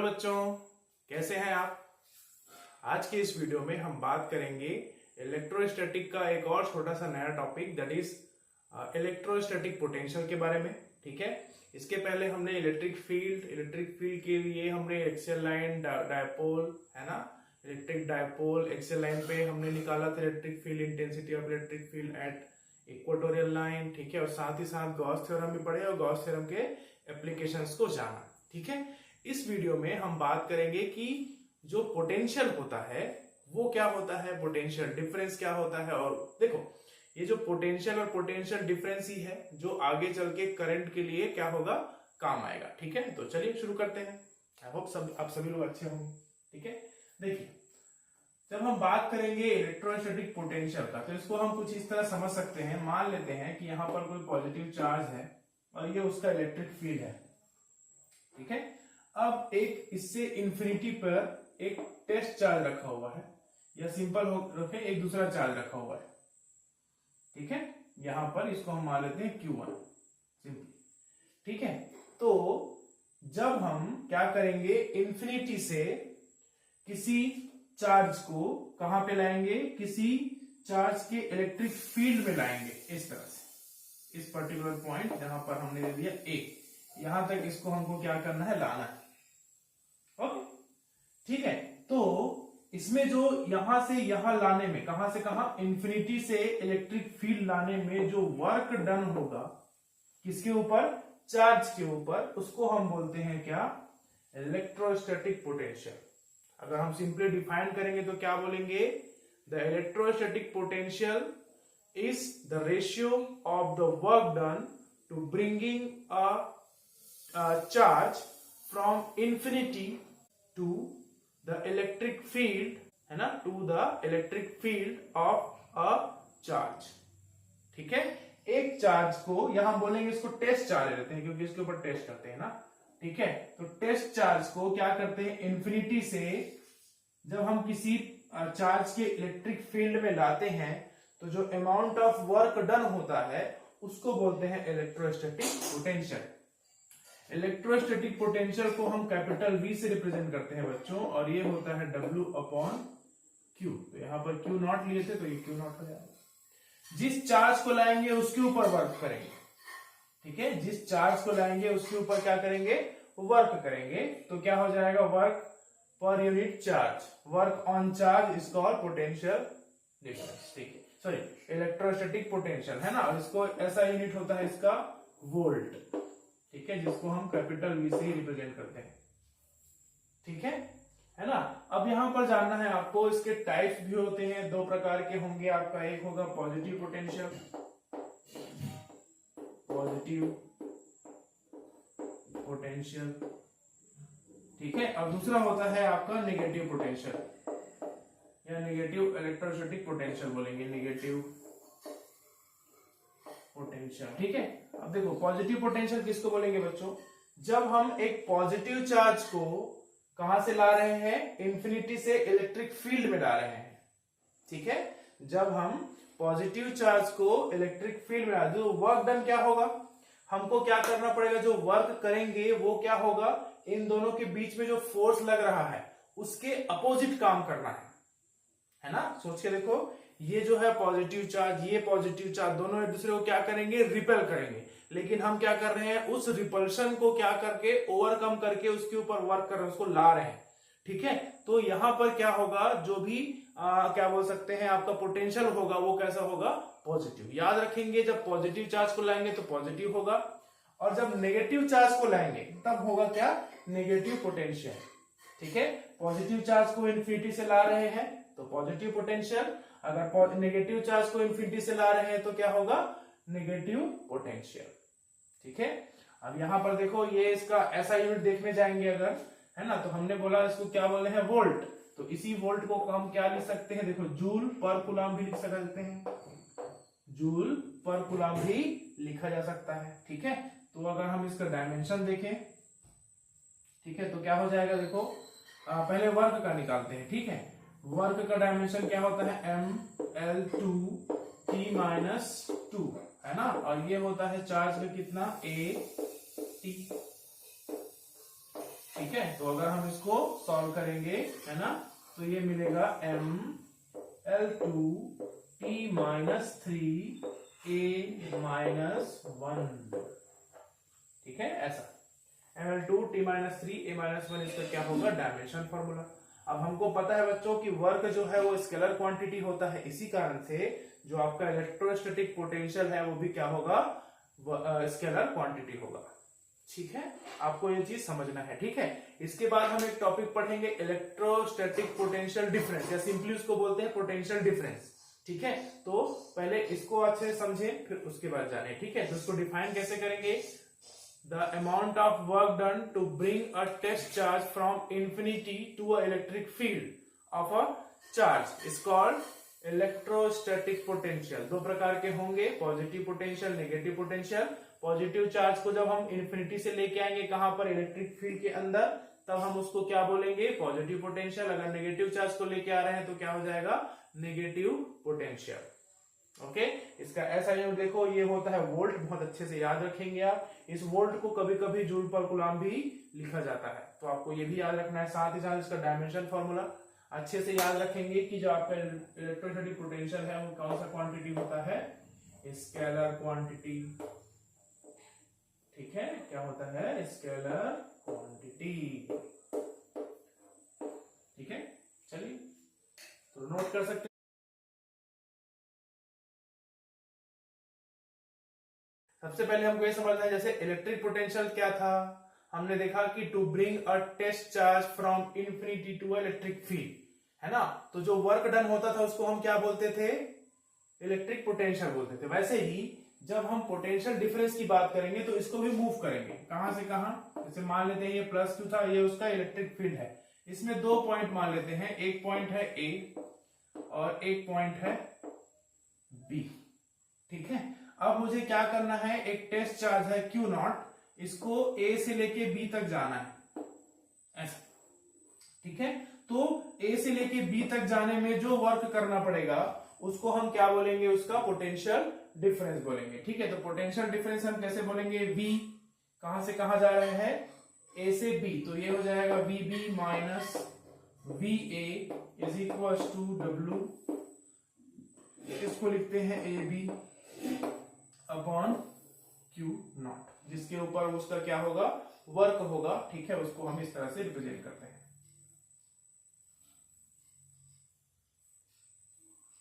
बच्चों, कैसे हैं आप। आज के इस वीडियो में हम बात करेंगे इलेक्ट्रोस्टैटिक का एक और छोटा सा नया topic, that is electrostatic potential के बारे में। ठीक है, इसके पहले हमने इलेक्ट्रिक फील्ड के लिए हमने एक्सियल लाइन, डायपोल, है ना, इलेक्ट्रिक डायपोल, एक्सियल लाइन पे हमने निकाला था electric field, intensity of electric field at equatorial line. ठीक है, और साथ ही साथ गॉस थ्योरम भी पढ़े और गॉस थ्योरम के एप्लीकेशंस को जाना। ठीक है, इस वीडियो में हम बात करेंगे कि जो पोटेंशियल होता है वो क्या होता है, पोटेंशियल डिफरेंस क्या होता है। और देखो, ये जो पोटेंशियल और पोटेंशियल डिफरेंस ही है जो आगे चल के करंट के लिए क्या होगा, काम आएगा। ठीक है, तो चलिए शुरू करते हैं। आई होप आप सभी लोग अच्छे होंगे। ठीक है, देखिए, जब हम बात करेंगे इलेक्ट्रोस्टैटिक पोटेंशियल का, तो इसको हम कुछ इस तरह समझ सकते हैं। मान लेते हैं कि यहाँ पर कोई पॉजिटिव चार्ज है और ये उसका इलेक्ट्रिक फील्ड है। ठीक है, अब एक इससे इंफिनिटी पर एक टेस्ट चार्ज रखा हुआ है, या सिंपल रखे एक दूसरा चार्ज रखा हुआ है। ठीक है, यहां पर इसको हम मान लेते हैं Q1 सिंपली। ठीक है, तो जब हम क्या करेंगे, इंफिनिटी से किसी चार्ज को कहां पे लाएंगे, किसी चार्ज के इलेक्ट्रिक फील्ड में लाएंगे, इस तरह से, इस पर्टिकुलर पॉइंट जहां पर हमने दे दिया A, यहां तक इसको हमको क्या करना है, लाना है। ओके, ठीक है, तो इसमें जो यहां से यहां लाने में, कहां से कहां, इंफिनिटी से इलेक्ट्रिक फील्ड लाने में जो वर्क डन होगा, किसके ऊपर, चार्ज के ऊपर, उसको हम बोलते हैं क्या, इलेक्ट्रोस्टैटिक पोटेंशियल। अगर हम सिंपली डिफाइन करेंगे तो क्या बोलेंगे, the electrostatic potential is the ratio of the work done to bringing a charge from infinity to the electric field, है ना, to the electric field of a charge. ठीक है, एक चार्ज को यहां बोलेंगे, इसको टेस्ट चार्ज लेते हैं क्योंकि इसके ऊपर टेस्ट करते हैं ना। ठीक है, तो टेस्ट चार्ज को क्या करते हैं, इंफिनिटी से जब हम किसी चार्ज के इलेक्ट्रिक फील्ड में लाते हैं तो जो अमाउंट ऑफ वर्क डन होता है उसको बोलते हैं इलेक्ट्रोस्टैटिक पोटेंशियल। इलेक्ट्रोस्टैटिक पोटेंशियल को हम कैपिटल V से रिप्रेजेंट करते हैं बच्चों, और ये होता है W/Q। तो यहां पर Q नॉट लिए थे तो ये Q नॉट हो जाएगा। जिस चार्ज को लाएंगे उसके ऊपर वर्क करेंगे। ठीक है, जिस चार्ज को लाएंगे उसके ऊपर क्या करेंगे, वर्क करेंगे। तो क्या हो जाएगा, work per unit charge, work on charge is called potential difference. ठीक है, सॉरी, इलेक्ट्रोस्टैटिक पोटेंशियल, है ना, और इसको ऐसा यूनिट होता है इसका वोल्ट। ठीक है, जिसको हम कैपिटल V से रिप्रेजेंट करते हैं। ठीक है ना। अब यहां पर जानना है आपको, इसके टाइप्स भी होते हैं, दो प्रकार के होंगे आपका। एक होगा पॉजिटिव पोटेंशियल, ठीक है, और दूसरा होता है आपका नेगेटिव पोटेंशियल, या नेगेटिव इलेक्ट्रोस्टैटिक पोटेंशियल बोलेंगे, नेगेटिव पोटेंशियल। ठीक है, अब देखो, पॉजिटिव पोटेंशियल किसको बोलेंगे बच्चों, जब हम एक पॉजिटिव चार्ज को कहां से ला रहे हैं, इंफिनिटी से इलेक्ट्रिक फील्ड में ला रहे हैं। ठीक है, जब हम पॉजिटिव चार्ज को इलेक्ट्रिक फील्ड में ला, जो वर्क डन क्या होगा, हमको क्या करना पड़ेगा, जो वर्क करेंगे वो क्या होगा, इन दोनों के बीच में जो फोर्स लग रहा है उसके अपोजिट काम करना है ना। सोच के देखो, ये जो है पॉजिटिव चार्ज, ये पॉजिटिव चार्ज, दोनों एक दूसरे को क्या करेंगे, रिपेल करेंगे। लेकिन हम क्या कर रहे हैं, उस रिपल्शन को क्या करके, ओवरकम करके उसके ऊपर वर्क कर रहे हैं, उसको ला रहे हैं। ठीक है, तो यहां पर क्या होगा, जो भी क्या बोल सकते हैं, आपका पोटेंशियल होगा वो कैसा होगा, पॉजिटिव। याद रखेंगे, जब पॉजिटिव चार्ज को लाएंगे तो पॉजिटिव होगा, और जब नेगेटिव चार्ज को लाएंगे तब होगा क्या, नेगेटिव पोटेंशियल। ठीक है, पॉजिटिव चार्ज को इंफिनिटी से ला रहे हैं तो पॉजिटिव पोटेंशियल, अगर नेगेटिव चार्ज को इंफिनिटी से ला रहे हैं तो क्या होगा, नेगेटिव पोटेंशियल। ठीक है, अब यहां पर देखो, ये इसका ऐसा यूनिट देखने जाएंगे अगर, है ना, तो हमने बोला इसको क्या बोले हैं, वोल्ट। तो इसी वोल्ट को हम क्या लिख सकते हैं, देखो, जूल पर कूलम भी लिख सकते हैं, जूल पर कूलम भी लिखा जा सकता है। ठीक है, तो अगर हम इसका डायमेंशन देखें, ठीक है, तो क्या हो जाएगा, देखो, पहले वर्क का निकालते हैं। ठीक है, वर्क का डायमेंशन क्या होता है, M/L2T-2, है ना, और ये होता है चार्ज में कितना, A T। ठीक है, तो अगर हम इसको सॉल्व करेंगे, है ना, तो ये मिलेगा ML2T-3A-1, ठीक है, ऐसा ML2T-3A-1 इसका क्या होगा, डायमेंशन फॉर्मूला। अब हमको पता है बच्चों कि वर्क जो है वो स्केलर क्वांटिटी होता है, इसी कारण से जो आपका इलेक्ट्रोस्टैटिक पोटेंशियल है वो भी क्या होगा, स्केलर क्वांटिटी होगा। ठीक है, आपको ये चीज समझना है। ठीक है, इसके बाद हम एक टॉपिक पढ़ेंगे इलेक्ट्रोस्टैटिक पोटेंशियल डिफरेंस, या सिंपली उसको बोलते हैं पोटेंशियल डिफरेंस। ठीक है, तो पहले इसको अच्छे से समझें, फिर उसके बाद जाने। ठीक है, तो इसको डिफाइन कैसे करेंगे, the amount of work done to bring a test charge from infinity to a electric field of a charge is called electrostatic potential. दो प्रकार के होंगे, positive potential, negative potential. Positive charge को जब हम इन्फिनिटी से लेके आएंगे कहां पर, इलेक्ट्रिक फील्ड के अंदर, तब हम उसको क्या बोलेंगे, पॉजिटिव पोटेंशियल। अगर नेगेटिव चार्ज को लेके आ रहे हैं तो क्या हो जाएगा, नेगेटिव पोटेंशियल। ओके, इसका ऐसा यूनिट देखो, ये होता है वोल्ट, बहुत अच्छे से याद रखेंगे आप। इस वोल्ट को कभी कभी जूल पर कूलम भी लिखा जाता है, तो आपको ये भी याद रखना है। साथ ही साथ इसका डायमेंशन फॉर्मूला अच्छे से याद रखेंगे कि जो आपका इलेक्ट्रोस्टैटिक पोटेंशियल है वो कौन सा क्वांटिटी होता है, स्केलर क्वांटिटी। ठीक है, क्या होता है, स्केलर क्वांटिटी। ठीक है, चलिए तो नोट कर सकते हैं। सबसे पहले हमको ये समझना है, जैसे इलेक्ट्रिक पोटेंशियल क्या था, हमने देखा कि to bring a test charge from infinity to electric field, है ना। तो जो वर्क डन होता था उसको हम क्या बोलते थे, इलेक्ट्रिक पोटेंशियल बोलते थे। वैसे ही जब हम पोटेंशियल डिफरेंस की बात करेंगे तो इसको भी मूव करेंगे, कहां से कहां, जैसे मान लेते हैं ये +2 था, ये उसका इलेक्ट्रिक फील्ड है। इसमें दो पॉइंट मान लेते हैं, एक पॉइंट है ए और एक पॉइंट है बी। ठीक है, अब मुझे क्या करना है, एक टेस्ट चार्ज है Q0, इसको ए से लेके बी तक जाना है, ऐसा। ठीक है, तो ए से लेके बी तक जाने में जो वर्क करना पड़ेगा उसको हम क्या बोलेंगे, उसका पोटेंशियल डिफरेंस बोलेंगे। ठीक है, तो पोटेंशियल डिफरेंस हम कैसे बोलेंगे, V कहां से कहां जा रहे हैं, A से B, तो ये हो जाएगा VB minus VA is equal to W, इसको लिखते हैं AB अपॉन Q0, जिसके ऊपर उसका क्या होगा, वर्क होगा। ठीक है, उसको हम इस तरह से रिप्रेजेंट करते हैं।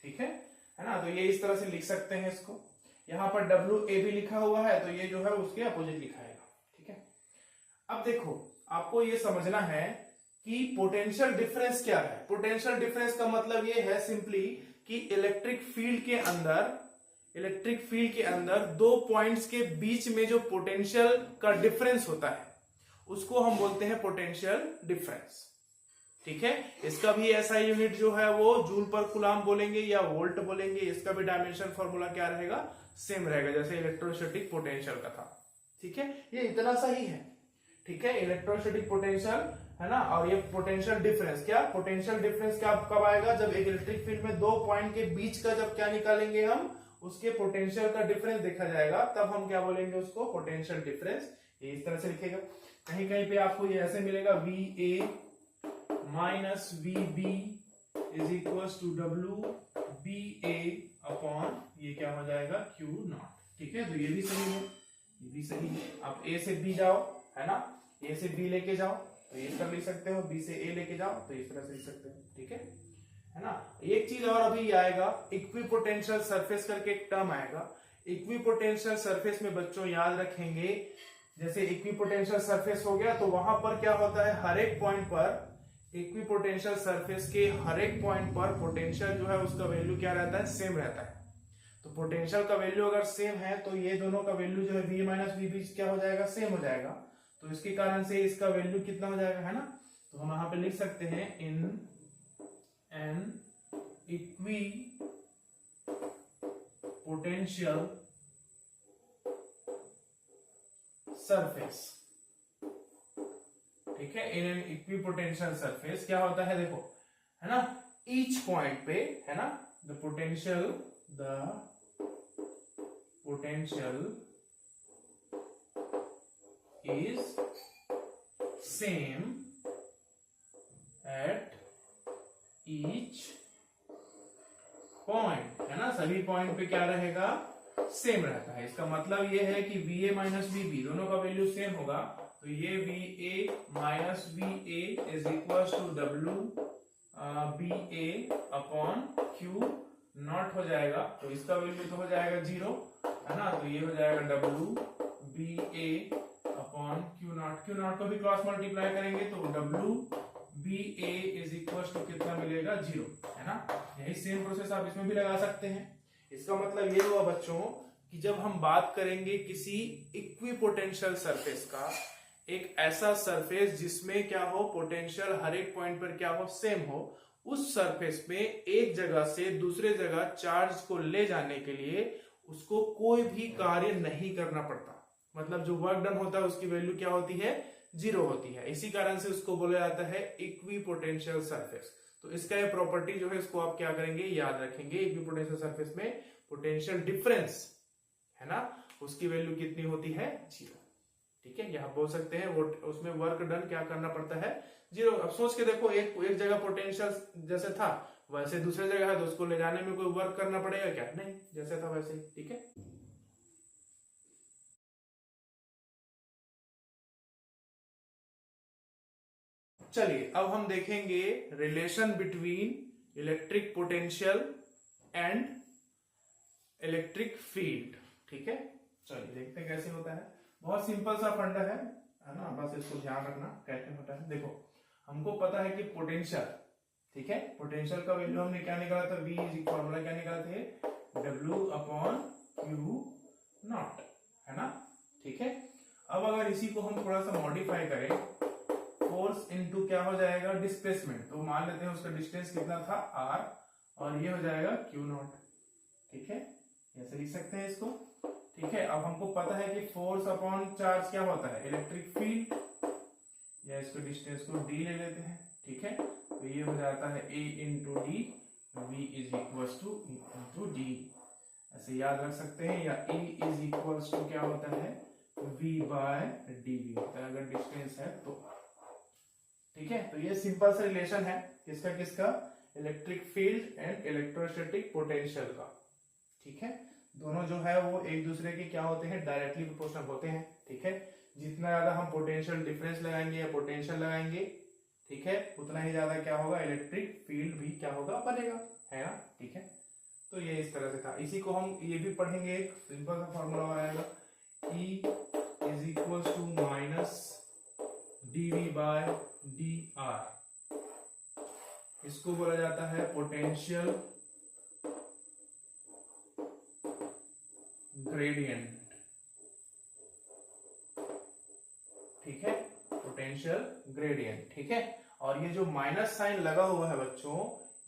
ठीक है ना, तो ये इस तरह से लिख सकते हैं इसको। यहां पर WAB लिखा हुआ है, तो ये जो है उसके अपोजिट लिखाएगा। ठीक है, अब देखो आपको ये समझना है कि पोटेंशियल डिफरेंस क्या है। पोटेंशियल डिफरेंस का मतलब ये है सिंपली कि इलेक्ट्रिक फील्ड के अंदर दो पॉइंट्स के बीच में जो पोटेंशियल का डिफरेंस होता है उसको हम बोलते हैं पोटेंशियल डिफरेंस। ठीक है, इसका भी ऐसा यूनिट जो है वो जूल पर कूलम बोलेंगे या वोल्ट बोलेंगे। इसका भी डायमेंशन फॉर्मूला क्या रहेगा, सेम रहेगा जैसे इलेक्ट्रोस्टैटिक पोटेंशियल का था। ठीक है, ये इतना सही है। ठीक है, इलेक्ट्रोस्टैटिक पोटेंशियल है ना, और ये पोटेंशियल डिफरेंस, क्या पोटेंशियल डिफरेंस क्या कब आएगा, जब एक इलेक्ट्रिक फील्ड में दो पॉइंट के बीच का जब क्या निकालेंगे हम, उसके पोटेंशियल का डिफरेंस देखा जाएगा, तब हम क्या बोलेंगे उसको, पोटेंशियल डिफरेंस। ये इस तरह से लिखेगा, कहीं कहीं पे आपको ये ऐसे मिलेगा, VA minus VB is equal to WBA upon ये क्या हो जाएगा, Q0। ठीक है, तो ये भी सही है, ये भी सही है। आप A से B जाओ, है ना, A से B लेके जाओ तो इस तरह लिख सकते हो, B से A लेके जाओ तो इस तरह से लिख सकते हो। ठीक है ना। एक चीज और अभी आएगा, इक्विपोटेंशियल सरफेस करके एक टर्म आएगा। इक्विपोटेंशियल सरफेस में बच्चों याद रखेंगे, जैसे इक्विपोटेंशियल सरफेस हो गया तो वहां पर क्या होता है, हर एक पॉइंट पर, इक्विपोटेंशियल सरफेस के हर एक पॉइंट पर पोटेंशियल जो है उसका वैल्यू क्या रहता है, सेम रहता है। तो पोटेंशियल का वैल्यू अगर सेम है तो ये दोनों का वैल्यू जो है V माइनस VB क्या हो जाएगा, सेम हो जाएगा। तो इसके कारण से इसका वैल्यू कितना हो जाएगा, है ना। तो हम यहां पे लिख सकते हैं, in an equi potential surface. ठीक है, इन एन इक्विपोटेंशियल सरफेस क्या होता है, देखो, है ना, ईच पॉइंट पे, है ना, the potential is same at each point, है ना, सभी पॉइंट पे क्या रहेगा, सेम रहता है। इसका मतलब ये है कि VA माइनस VB दोनों का वैल्यू सेम होगा, तो ये VA minus VA is equal to W BA upon Q nought हो जाएगा, तो इसका वैल्यू तो हो जाएगा 0, है ना, तो ये हो जाएगा W BA upon Q nought को भी क्रॉस मल्टीप्लाई करेंगे तो W BA is equal to कितना मिलेगा, 0, है ना। यही सेम प्रोसेस आप इसमें भी लगा सकते हैं। इसका मतलब ये हुआ बच्चों कि जब हम बात करेंगे किसी इक्विपोटेंशियल सरफेस का, एक ऐसा सरफेस जिसमें क्या हो, पोटेंशियल हर एक पॉइंट पर क्या हो, सेम हो, उस सरफेस में एक जगह से दूसरे जगह चार्ज को ले जाने के लिए उसको कोई भी कार्य नहीं करना पड़ता। मतलब जो वर्क डन होता है उसकी वैल्यू क्या होती है, 0 होती है। इसी कारण से उसको बोला जाता है इक्विपोटेंशियल सरफेस। तो इसका ये प्रॉपर्टी जो है इसको आप क्या करेंगे, याद रखेंगे। इक्विपोटेंशियल सरफेस में पोटेंशियल डिफरेंस, है ना, उसकी वैल्यू कितनी होती है, 0। ठीक है, यहां बोल सकते हैं वो उसमें वर्क डन क्या करना पड़ता है, 0। अब सोच के देखो, एक जगह पोटेंशियल जैसे था वैसे दूसरे जगह है, तो उसको ले जाने में कोई वर्क करना पड़ेगा क्या, नहीं, जैसे था वैसे ही। ठीक है, चलिए अब हम देखेंगे relation between electric potential and electric field. ठीक है, चलिए देखते हैं कैसे होता है। बहुत सिंपल सा फंडा है ना, बस इसको ध्यान रखना कैसे होता है। देखो, हमको पता है कि पोटेंशियल, ठीक है, पोटेंशियल का वैल्यू हमने क्या निकाला था, V इज फॉर्मूला क्या निकाले थे, W अपॉन Q नॉट, है ना। ठीक है, अब अगर इसी को हम थोड़ा सा मॉडिफाई करें, फोर्स इनटू क्या हो जाएगा, डिस्प्लेसमेंट, तो मान लेते हैं उसका डिस्टेंस कितना था, R, और ये हो जाएगा Q नॉट। ठीक है, ऐसे लिख सकते हैं इसको। ठीक है, अब हमको पता है कि फोर्स अपॉन चार्ज क्या होता है, इलेक्ट्रिक फील्ड, या इसको डिस्टेंस को D ले लेते हैं। ठीक है, तो ये हो जाता है A into d, V is equal to E into d, ऐसे याद रख सकते हैं। या E इज इक्वल टू क्या होता है, V बाय डी वी होता है अगर डिस्टेंस है तो। ठीक है, तो ये सिंपल सा रिलेशन है किसका किसका, electric field and electrostatic potential का। ठीक है, दोनों जो है वो एक दूसरे के क्या होते हैं, डायरेक्टली प्रोपोर्शनल होते हैं। ठीक है, जितना ज्यादा हम पोटेंशियल डिफरेंस लगाएंगे या पोटेंशियल लगाएंगे, ठीक है, उतना ही ज्यादा क्या होगा, इलेक्ट्रिक फील्ड भी क्या होगा, बनेगा, है ना। ठीक है, तो ये इस तरह से था। इसी को हम ये भी पढ़ेंगे, एक सिंपल सा फॉर्मूला आएगा, E is equal to minus dV by dr, इसको बोला जाता है पोटेंशियल ग्रेडियंट। ठीक है, पोटेंशियल ग्रेडियंट। ठीक है, और ये जो माइनस साइन लगा हुआ है बच्चों,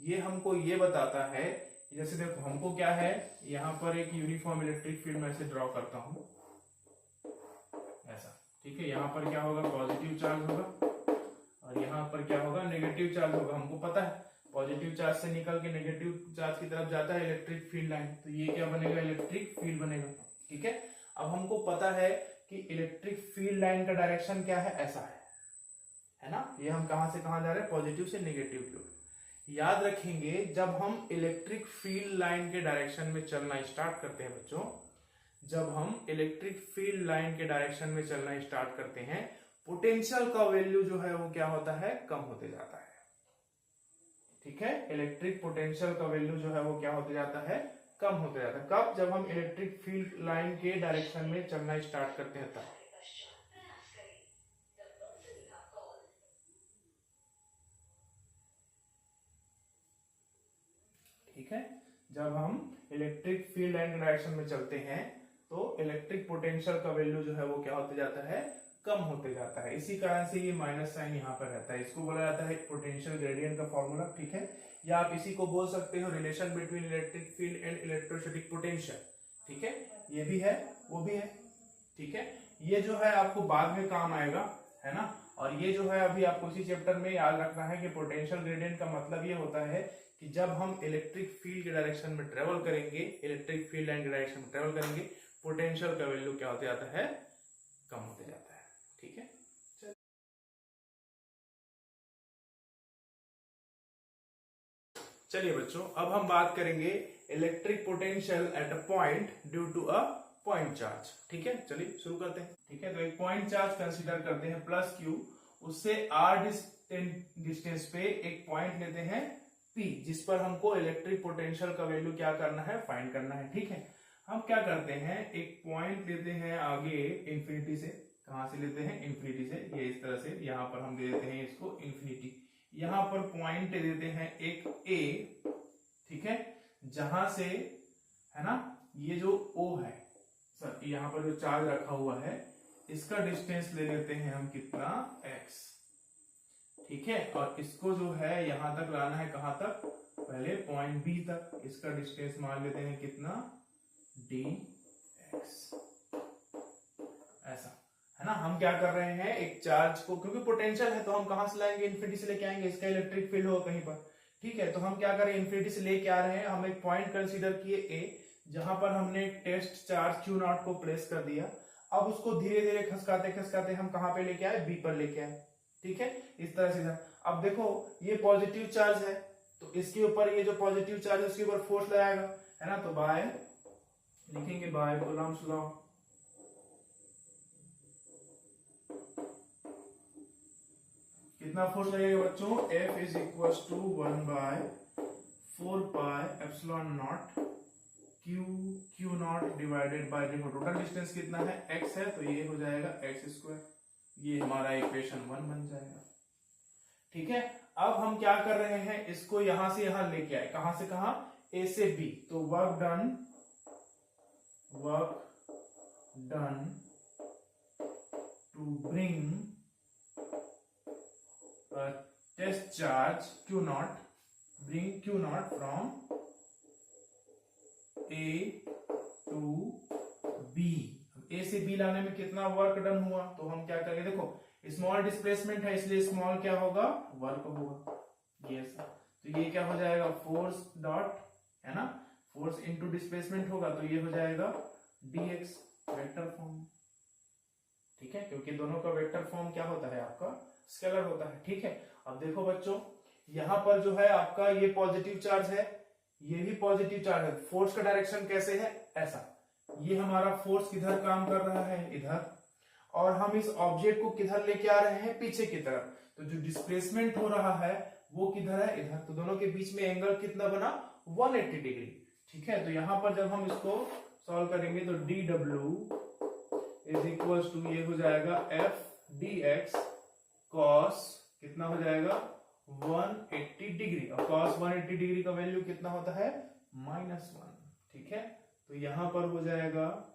ये हमको ये बताता है, जैसे देखो हमको क्या है, यहां पर एक यूनिफॉर्म इलेक्ट्रिक फील्ड में से ड्रॉ करता हूं ऐसा। ठीक है, यहां पर क्या होगा, पॉजिटिव चार्ज होगा, और यहां पर क्या होगा, नेगेटिव चार्ज होगा। हमको पता है पॉजिटिव चार्ज से निकल के नेगेटिव चार्ज की तरफ जाता है इलेक्ट्रिक फील्ड लाइन, तो ये क्या बनेगा, इलेक्ट्रिक फील्ड बनेगा। ठीक है, अब हमको पता है कि इलेक्ट्रिक फील्ड लाइन का डायरेक्शन क्या है, ऐसा है ना। ये हम कहां से कहां जा रहे हैं, पॉजिटिव से नेगेटिव की ओर। याद रखेंगे, जब हम इलेक्ट्रिक फील्ड लाइन के डायरेक्शन में चलना स्टार्ट करते हैं बच्चों, जब हम इलेक्ट्रिक फील्ड लाइन के डायरेक्शन में चलना स्टार्ट करते हैं, पोटेंशियल का वैल्यू जो है वो क्या होता है, कम होते जाता है। ठीक है, इलेक्ट्रिक पोटेंशियल का वैल्यू जो है वो क्या होते जाता है, कम होते जाता है। कब, जब हम इलेक्ट्रिक फील्ड लाइन के डायरेक्शन में चलना स्टार्ट करते हैं तब। ठीक है, जब हम इलेक्ट्रिक फील्ड लाइन के डायरेक्शन में चलते हैं तो इलेक्ट्रिक पोटेंशियल का वैल्यू जो है वो क्या होते जाता है, कम होते जाता है। इसी कारण से ये माइनस साइन यहाँ पर रहता है, इसको बोला जाता है पोटेंशियल ग्रेडियंट का फॉर्मूला। ठीक है, या आप इसी को बोल सकते हो relation between electric field and electrostatic potential. ठीक है, ये भी है वो भी है। ठीक है, ये जो है आपको बाद में काम आएगा, है ना। और ये जो है अभी आपको इसी चैप्टर में याद रखना है कि पोटेंशियल ग्रेडियंट का मतलब ये होता है कि जब हम इलेक्ट्रिक फील्ड के डायरेक्शन में ट्रेवल करेंगे, इलेक्ट्रिक फील्ड लाइन के डायरेक्शन में ट्रेवल करेंगे, पोटेंशियल का वैल्यू क्या होते जाता है, कम होते जाता है। ठीक है। चलिए बच्चों, अब हम बात करेंगे electric potential at a point due to a point charge. ठीक है, चलिए शुरू करते हैं। ठीक है, तो एक पॉइंट चार्ज कंसीडर करते हैं प्लस क्यू, उससे आर डिस्टेंस पे एक पॉइंट लेते हैं पी, जिस पर हमको इलेक्ट्रिक पोटेंशियल का वैल्यू क्या करना है, फाइंड करना है। ठीक है, हम क्या करते हैं, एक पॉइंट लेते हैं आगे इंफिनिटी से। कहां से लेते हैं, इंफिनिटी से। ये इस तरह से, यहां पर हम दे देते हैं इसको इंफिनिटी। यहां पर पॉइंट देते हैं एक ए, ठीक है, जहां से, है ना, ये जो ओ है सर, यहां पर जो चार्ज रखा हुआ है, इसका डिस्टेंस ले लेते हैं हम कितना, एक्स। ठीक है, और इसको जो है यहां तक लाना है, कहां तक, पहले पॉइंट बी तक। इसका डिस्टेंस मान लेते हैं कितना, डी एक्स। ऐसा है ना। हम क्या कर रहे हैं, एक चार्ज को, क्योंकि पोटेंशियल है तो हम कहां से लाएंगे, इन्फिनिटी से लेके आएंगे। इसका इलेक्ट्रिक फील्ड होगा कहीं पर। ठीक है, तो हम क्या करें, इन्फिनिटी से लेके आ रहे हैं। हम एक पॉइंट कंसीडर किए ए, जहां पर हमने एक टेस्ट चार्ज क्यू नॉट को प्लेस कर दिया। अब उसको धीरे धीरे खसकाते खसकाते हम कहां पे लेके आए, बी पर लेके आए। ठीक है, इस तरह से। अब देखो, ये पॉजिटिव चार्ज है, तो इसके ऊपर ये जो पॉजिटिव चार्ज है उसके ऊपर फोर्स लगाएगा, है ना। तो बाय लिखेंगे, बाय कूलम्ब्स लॉ। कितना फोर्स लगेगा बच्चों, F is equal to 1/4πε0 q naught divided by, देखो टोटल डिस्टेंस कितना है, x है, तो ये हो जाएगा x²। ये हमारा इक्वेशन 1 बन जाएगा। ठीक है, अब हम क्या कर रहे हैं, इसको यहां से यहां लेके आए। कहां से कहां, ए से बी। तो work done to bring test charge Q nought, bring Q nought फ्रॉम A टू B। A से B लाने में कितना वर्क डन हुआ, तो हम क्या करेंगे, देखो स्मॉल डिस्प्लेसमेंट है, इसलिए स्मॉल क्या होगा, वर्क होगा। ये तो ये क्या हो जाएगा, फोर्स डॉट, है ना, फोर्स इनटू डिस्प्लेसमेंट होगा, तो ये हो जाएगा dx वेक्टर फॉर्म। ठीक है, क्योंकि दोनों का वेक्टर फॉर्म क्या होता है, आपका स्केलर होता है। ठीक है, अब देखो बच्चों, यहां पर जो है आपका ये पॉजिटिव चार्ज है, ये भी पॉजिटिव चार्ज है। फोर्स का डायरेक्शन कैसे है, ऐसा। ये हमारा फोर्स किधर काम कर रहा है, इधर, और हम इस ऑब्जेक्ट को किधर लेके आ रहे हैं, पीछे की तरफ। तो जो डिस्प्लेसमेंट हो रहा है वो किधर है, इधर। तो दोनों के बीच में एंगल कितना बना, 180 डिग्री। ठीक है, तो यहां पर जब हम इसको सॉल्व करेंगे तो dw इज इक्वल टू, ये हो जाएगा f dx cos, कितना हो जाएगा, 180 डिग्री। और cos 180 डिग्री का वैल्यू कितना होता है, -1। ठीक है, तो यहां पर हो जाएगा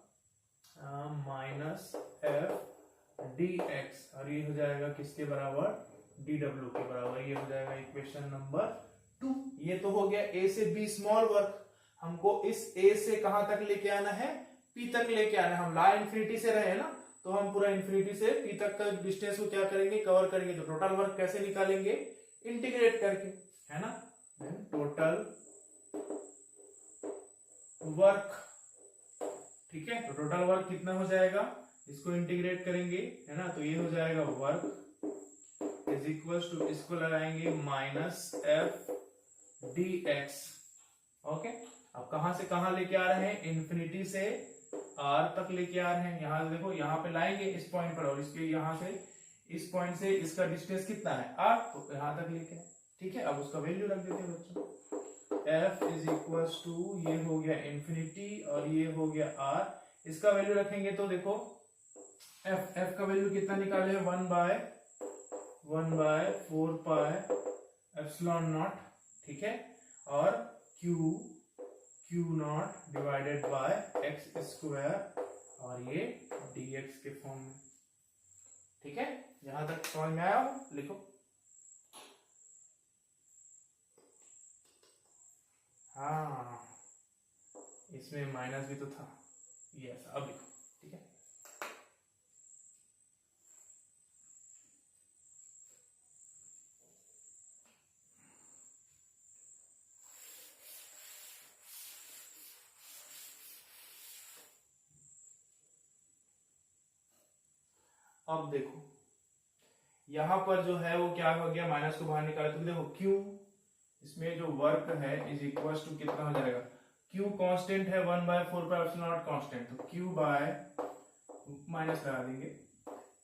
-f dx, और ये हो जाएगा किसके बराबर, dw के बराबर। ये हो जाएगा इक्वेशन नंबर 2। ये तो हो गया a से b स्मॉल वर्क। हमको इस a से कहां तक लेके आना है, p तक लेके आना है। हम ला इंफिनिटी से रहे ना, तो हम पूरा इंफिनिटी से p तक का डिस्टेंस को क्या करेंगे, कवर करेंगे। तो टोटल वर्क कैसे निकालेंगे, इंटीग्रेट करके, है ना। टोटल वर्क, ठीक है, तो टोटल वर्क कितना हो जाएगा, इसको इंटीग्रेट करेंगे, है ना। तो ये हो जाएगा वर्क इज इक्वल टू, इसको लगाएंगे -f dx। ओके, अब कहां से कहां लेके आ रहे हैं, इंफिनिटी से r तक लेके आ रहे हैं। यहां देखो, यहां पे लाएंगे इस पॉइंट पर, और इसके यहां से, इस पॉइंट से इसका डिस्टेंस कितना है, r, तो यहां तक लेके आए। ठीक है, अब उसका वैल्यू रख देते हैं बच्चों। f इज इक्वल टू, ये हो गया इंफिनिटी और ये हो गया r। इसका वैल्यू रखेंगे तो देखो, f का वैल्यू कितना निकाले, 1/4πε0। ठीक है, और q not divided bye x², और ये dx के फॉर्म में। ठीक है, यहां तक समझ में आया, लिखो। हाँ, इसमें माइनस भी तो था, यस, अब लिखो। ठीक है, अब देखो यहां पर जो है वो क्या हो गया, माइनस को बाहर निकाले तो देखो q इसमें जो वर्क है इज इक्वल टू कितना हो जाएगा, Q कांस्टेंट है 1/4πε0 कांस्टेंट, तो Q बाय माइनस लगा देंगे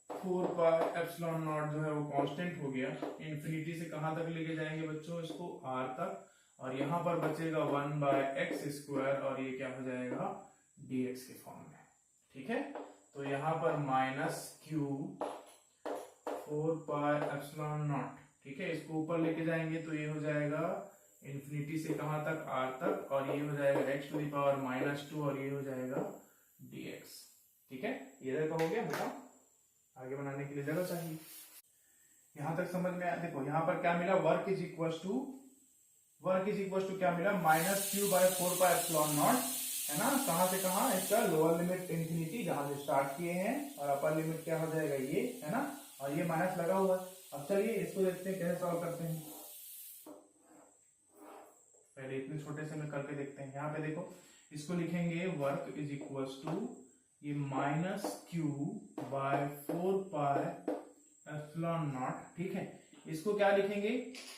4πε0 जो है वो कांस्टेंट हो गया। इन्फिनिटी से कहां तक लेके जाएंगे बच्चों इसको, R तक, और यहाँ पर बचेगा 1/x² और ये क्या हो जाएगा dx के फॉर्म में। ठीक है, तो यहाँ पर -Q 4πε0, ठीक है, इसको ऊपर लेके जाएंगे तो ये हो जाएगा इन्फिनिटी से कहां तक, R तक, और ये हो जाएगा x⁻² और ये हो जाएगा dx। ठीक है, ये जगह हो गया, बताओ आगे बनाने के लिए जगह चाहिए। यहां तक समझ में आया। देखो यहाँ पर क्या मिला, वर्क इज इक्वल टू क्या मिला, -Q/4πε0, है ना। कहां से कहां, इसका लोअर लिमिट इन्फिनिटी जहां से स्टार्ट किए हैं, और अपर लिमिट क्या हो जाएगा ये, है ना, और ये माइनस लगा हुआ है। अब चलिए इसको देखते हैं कैसे सॉल्व करते हैं। पहले इतने छोटे से में करके देखते हैं। यहाँ पे देखो, इसको लिखेंगे वर्क इज इक्वल टू ये -Q/4πε0, ठीक है। इसको क्या लिखेंगे,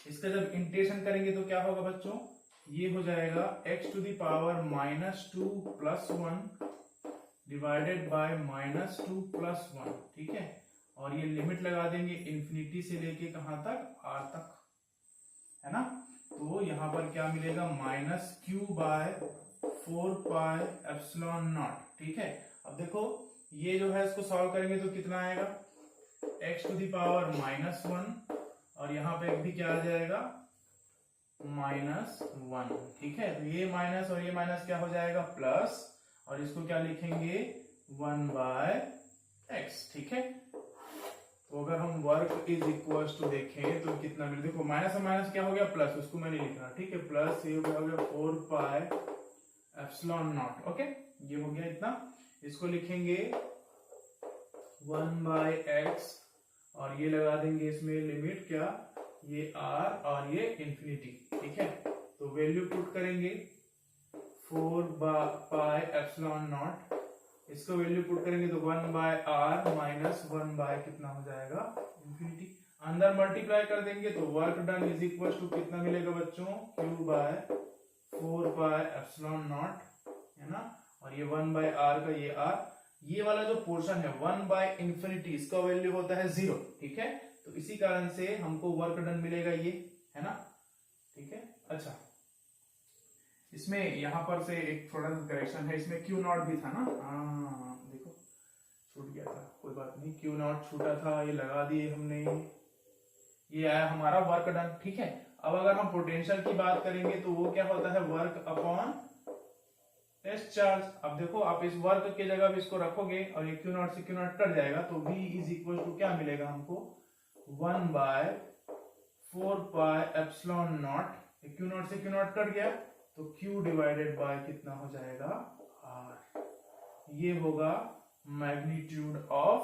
इसका जब इंटीग्रेशन करेंगे तो क्या होगा बच्चों, ये हो जाएगा x⁻² + 1 डिवाइडेड बाय -2 + 1, ठीक है, और ये लिमिट लगा देंगे इन्फिनिटी से लेके कहां तक, R तक, है ना। तो यहाँ पर क्या मिलेगा, -Q/4πε0, ठीक है। अब देखो ये जो है इसको सॉल्व करेंगे तो कितना आएगा, x⁻1, और यहाँ पे भी क्या आ जाएगा -1, ठीक है। तो ये माइनस और ये माइनस क्या हो जाएगा प्लस, और इसको क्या लिखेंगे 1/x, ठीक है। तो अगर हम वर्क इज इक्वल टू देखें तो कितना मिले, देखो माइनस और माइनस क्या हो गया प्लस, उसको मैंने लिखा, ठीक है, प्लस ये हो गया 4πε0, ओके, ये हो गया इतना। इसको लिखेंगे 1/x, और ये लगा देंगे इसमें लिमिट क्या, ये R और ये इन्फिनिटी, ठीक है। तो वैल्यू पुट करेंगे 4πε0, इसको वैल्यू पुट करेंगे तो 1/R माइनस 1/ कितना हो जाएगा इन्फिनिटी। अंदर मल्टीप्लाई कर देंगे तो work done is equal to कितना मिलेगा बच्चों, Q/4πε0, है ना, और ये 1/R का ये R, ये वाला जो पोर्शन है 1/∞, इसका वैल्यू होता है 0, ठीक है। तो इसी कारण से हमको वर्क डन मिलेगा ये, है ना, ठीक है। अच्छा, इसमें यहां पर से एक थोड़ा सा करेक्शन है, इसमें Q0 भी था ना, हाँ देखो छूट गया था, कोई बात नहीं, Q0 छूटा था, ये लगा दिए हमने, ये आया हमारा वर्क डन, ठीक है। अब अगर हम पोटेंशियल की बात करेंगे तो वो क्या होता है, वर्क अपॉन टेस्ट चार्ज। अब देखो आप इस वर्क की जगह भी इसको रखोगे और ये Q0 से Q0 कट जाएगा तो V इज इक्वल टू क्या मिलेगा हमको, 1/4πε0, Q0 से Q0 कट गया तो Q डिवाइडेड बाय कितना हो जाएगा R। ये होगा magnitude of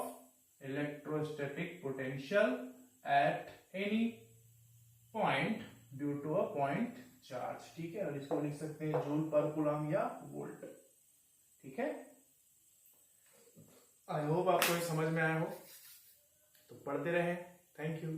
electrostatic potential at any point due to a point charge, ठीक है। और इसको लिख सकते हैं जूल पर कूलम या वोल्ट, ठीक है। आई होप आपको ये समझ में आया हो, तो पढ़ते रहें। Thank you.